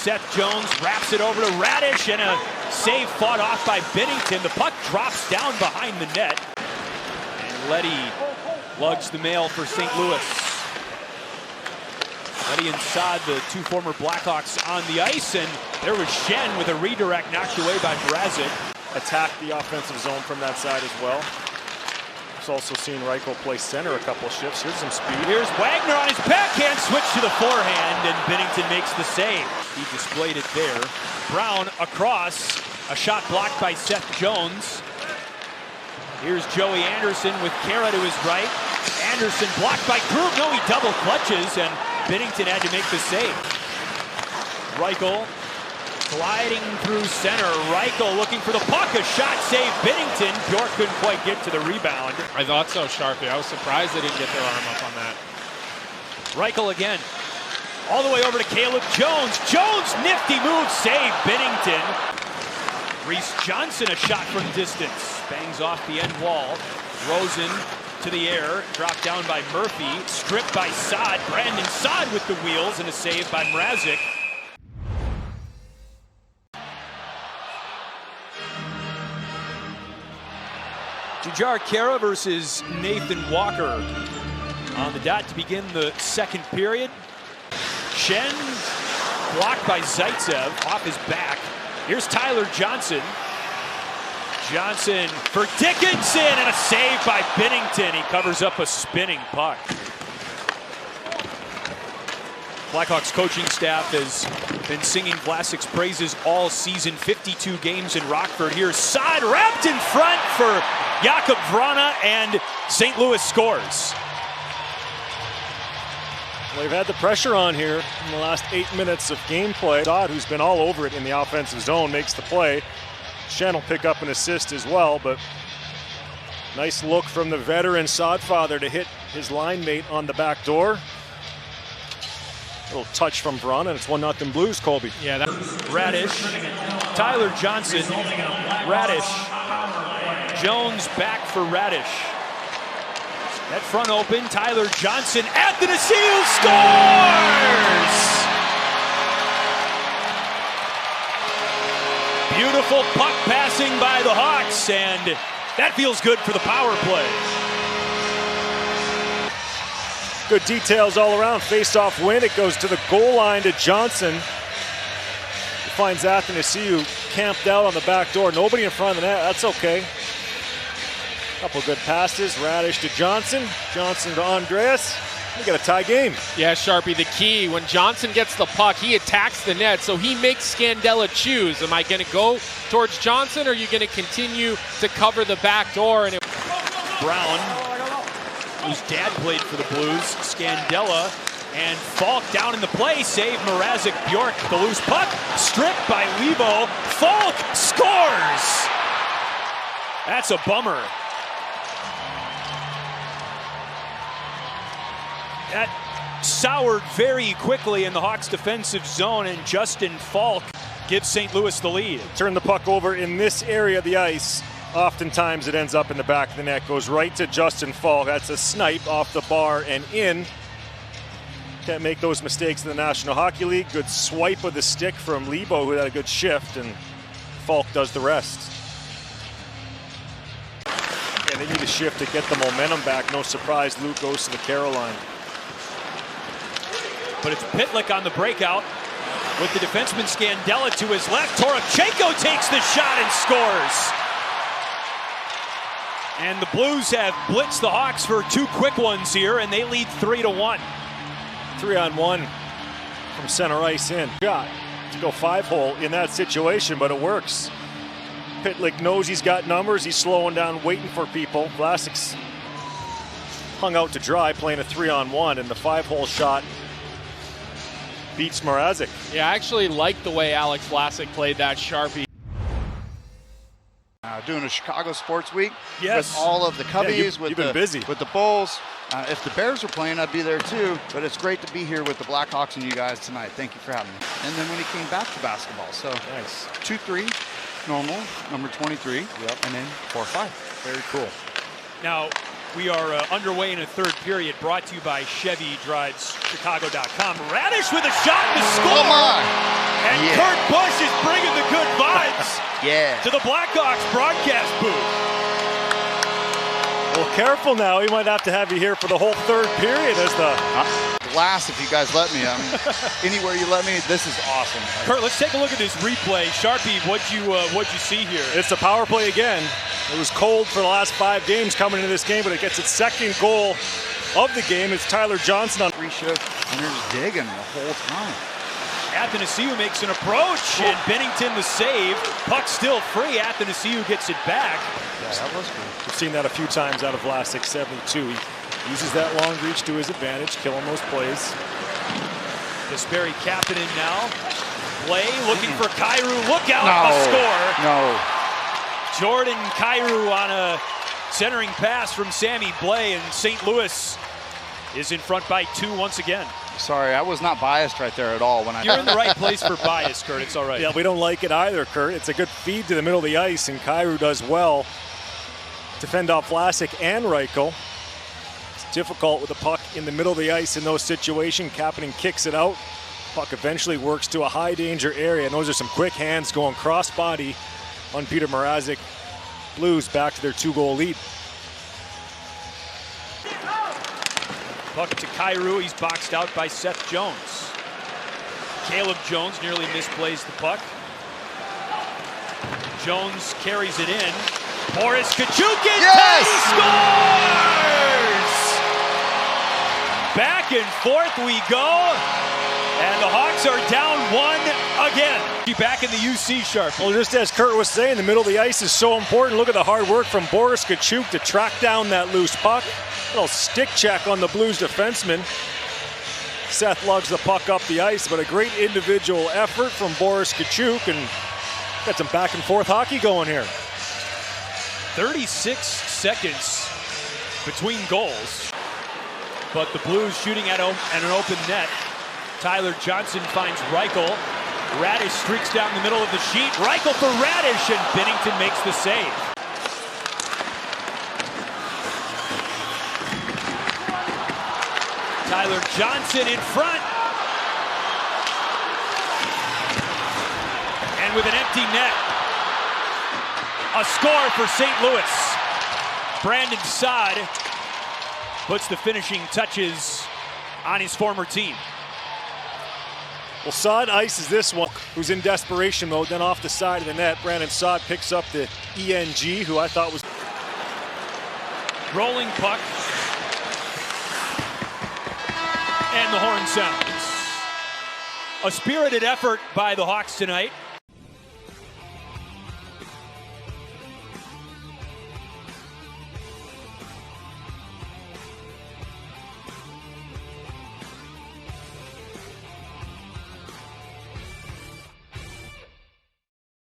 Seth Jones wraps it over to Radish, and a save fought off by Binnington. The puck drops down behind the net. And Leddy lugs the mail for St. Louis. Leddy and Saad, the two former Blackhawks, on the ice, and there was Shen with a redirect knocked away by Mrazek. Attack the offensive zone from that side as well. We've also seen Reichel play center a couple of shifts. Here's some speed. Here's Wagner on his backhand, switch to the forehand, and Binnington makes the save. He displayed it there. Brown across, a shot blocked by Seth Jones. Here's Joey Anderson with Kyrou to his right. Anderson blocked by Krug. No, he double clutches, and Binnington had to make the save. Reichel gliding through center. Reichel looking for the puck. A shot save. Binnington. Bjork couldn't quite get to the rebound. I thought so, Sharpie. I was surprised they didn't get their arm up on that. Reichel again. All the way over to Caleb Jones. Jones, nifty move, save. Binnington. Reese Johnson, a shot from distance. Bangs off the end wall. Rosen to the air. Dropped down by Murphy. Stripped by Saad. Brandon Saad with the wheels, and a save by Mrazek. Jordan Kyrou versus Nathan Walker on the dot to begin the second period. Shen blocked by Zaitsev off his back. Here's Tyler Johnson. Johnson for Dickinson, and a save by Binnington. He covers up a spinning puck. Blackhawks coaching staff has been singing Vlasic's praises all season. 52 games in Rockford. Here's Saad wrapped in front for Jakub Vrana, and St. Louis scores. Well, they've had the pressure on here in the last 8 minutes of gameplay. Saad, who's been all over it in the offensive zone, makes the play. Shen will pick up an assist as well, but nice look from the veteran Saadfather to hit his line mate on the back door. Little touch from Vrana, and it's 1-0 Blues, Colby. Yeah, Radish, Tyler Johnson, Radish, Jones back for Radish. That front open, Tyler Johnson, Athanasiou scores! Beautiful puck passing by the Hawks, and that feels good for the power play. Good details all around. Face-off win. It goes to the goal line to Johnson. He finds Athanasiou camped out on the back door. Nobody in front of the net. That's okay. Couple good passes. Radish to Johnson. Johnson to Andreas. We got a tie game. Yeah, Sharpie, the key, when Johnson gets the puck, he attacks the net, so he makes Scandella choose. Am I going to go towards Johnson, or are you going to continue to cover the back door? And Brown, whose dad played for the Blues, Scandella, and Falk down in the play. Save Mrazek. Bjork, the loose puck, stripped by Lebo. Falk scores! That's a bummer. That soured very quickly in the Hawks' defensive zone, and Justin Falk gives St. Louis the lead. Turn the puck over in this area of the ice. Oftentimes it ends up in the back of the net, goes right to Justin Falk. That's a snipe off the bar and in. Can't make those mistakes in the National Hockey League. Good swipe of the stick from Lebo, who had a good shift, and Falk does the rest. And they need a shift to get the momentum back. No surprise, Luke goes to the Caroline. But it's Pitlick on the breakout with the defenseman Scandella to his left. Toropchenko takes the shot and scores. And the Blues have blitzed the Hawks for two quick ones here, and they lead 3-1. 3-on-1 from center ice in. Shot to go 5-hole in that situation, but it works. Pitlick knows he's got numbers. He's slowing down, waiting for people. Vlasic's hung out to dry, playing a 3-on-1, and the 5-hole shot beats Mrazek. yeah, I actually like the way Alex Vlasic played that, Sharpie. Doing a Chicago Sports Week Yes. with all of the Cubbies, you've been busy. with the Bulls. If the Bears were playing, I'd be there too. But it's great to be here with the Blackhawks and you guys tonight. Thank you for having me. And then when he came back to basketball, so Nice. 2-3, normal, number 23, Yep. and then 4-5. Very cool. Now, We are underway in a third period, brought to you by Chevy Drives Chicago.com. Radish with a shot to score! Come on. And Yeah. Kurt Busch is bringing the good vibes Yeah. to the Blackhawks broadcast booth. Well, careful now. He might have to have you here for the whole third period as the Glass, if you guys let me. Anywhere you let me, this is awesome. Kurt, let's take a look at this replay. Sharpie, what'd you see here? It's a power play again. It was cold for the last 5 games coming into this game, but it gets its second goal of the game. It's Tyler Johnson on Free shift, and they're just digging the whole time. Athanasiou makes an approach, and Bennington the save. Puck still free. Athanasiou gets it back. Yeah, that was cool. We've seen that a few times out of Vlasic, 72. He uses that long reach to his advantage, killing those plays. Kasperi Kapanen now. Play, looking for Kyrou. Look out, No. a score. No. Jordan Kyrou on a centering pass from Sammy Blais, and St. Louis is in front by 2 once again. Sorry, I was not biased right there at all. When You're in the right place for bias, Kurt. It's all right. Yeah, we don't like it either, Kurt. It's a good feed to the middle of the ice, and Kyrou does well to fend off Vlasic and Reichel. It's difficult with the puck in the middle of the ice in those situations. Kapanen kicks it out. Puck eventually works to a high danger area, and those are some quick hands going cross body on Peter Mrazek. Blues back to their 2-goal lead. Puck to Kyrou. He's boxed out by Seth Jones. Caleb Jones nearly misplays the puck. Jones carries it in. Boris Kachuk in Yes! He scores! Back and forth we go. And the Hawks are down 1 again. Back in the UC, Sharp. Well, just as Kurt was saying, the middle of the ice is so important. Look at the hard work from Boris Kachuk to track down that loose puck. Little stick check on the Blues defenseman. Seth lugs the puck up the ice, but a great individual effort from Boris Kachuk, and got some back and forth hockey going here. 36 seconds between goals. But the Blues shooting at an open net. Tyler Johnson finds Reichel. Radish streaks down the middle of the sheet. Reichel for Radish, and Bennington makes the save. Tyler Johnson in front. And with an empty net, a score for St. Louis. Brandon Saad puts the finishing touches on his former team. Well, Saad ices this one, who's in desperation mode. Then off the side of the net, Brandon Saad picks up the ENG, who I thought was... Rolling puck. And the horn sounds. A spirited effort by the Hawks tonight.